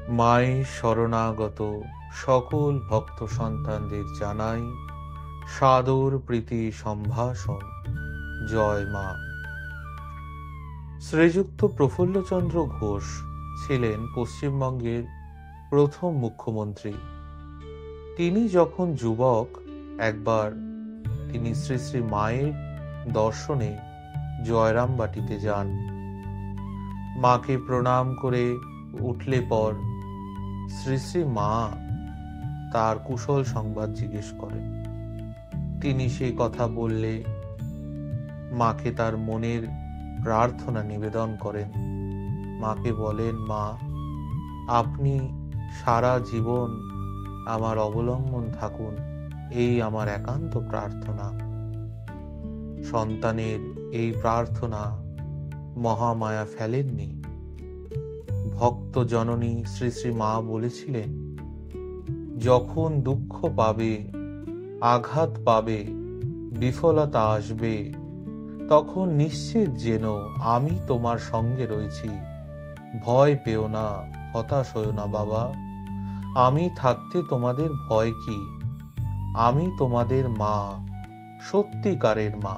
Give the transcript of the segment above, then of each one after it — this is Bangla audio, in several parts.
মায়ের শরণাগত সকল ভক্ত সন্তানদের জানাই সাদর প্রীতি সম্ভাষণ। জয় মা। শ্রীযুক্ত প্রফুল্লচন্দ্র ঘোষ ছিলেন পশ্চিমবঙ্গের প্রথম মুখ্যমন্ত্রী। তিনি যখন যুবক, একবার তিনি শ্রী শ্রী মায়ের দর্শনে জয়রামবাটিতে যান। মাকে প্রণাম করে উঠলে পর শ্রী শ্রী মা তার কুশল সংবাদ জিজ্ঞেস করেন। তিনি সেই কথা বললে মাকে তার মনের প্রার্থনা নিবেদন করেন। মাকে বলেন, মা, আপনি সারা জীবন আমার অবলম্বন থাকুন, এই আমার একান্ত প্রার্থনা। সন্তানের এই প্রার্থনা মহামায়া ফেলেননি। ভক্ত জননী শ্রী শ্রী মা বলেছিলেন, যখন দুঃখ পাবে, আঘাত পাবে, বিফলতা আসবে, তখন নিশ্চিত যেন আমি তোমার সঙ্গে রয়েছি। ভয় পেও না, হতাশ হও না বাবা। আমি থাকতে তোমাদের ভয় কি? আমি তোমাদের মা, সত্যিকারের মা।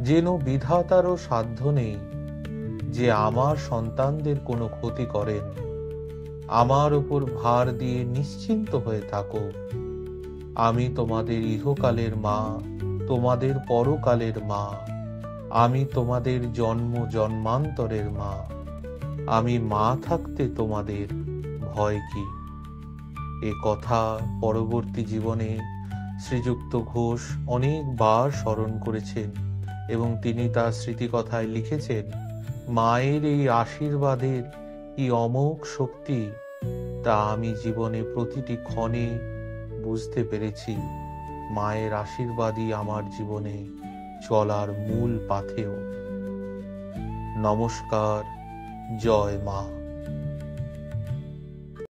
যেন বিধাতারও সাধ্য নেই যে আমার সন্তানদের কোনো ক্ষতি করেন। আমার উপর ভার দিয়ে নিশ্চিন্ত হয়ে থাকো। আমি তোমাদের ইহকালের মা, তোমাদের পরকালের মা। আমি তোমাদের জন্ম জন্মান্তরের মা। আমি মা থাকতে তোমাদের ভয় কি? এ কথা পরবর্তী জীবনে শ্রীযুক্ত ঘোষ অনেকবার স্মরণ করেছেন এবং তিনি তার স্মৃতিকথায় লিখেছেন, মায়ের এই আশীর্বাদের কি অমোঘ শক্তি, তা আমি জীবনে প্রতিটি ক্ষণে বুঝতে পেরেছি। মায়ের আশীর্বাদই আমার জীবনে চলার মূল পাথেয়। নমস্কার। জয় মা।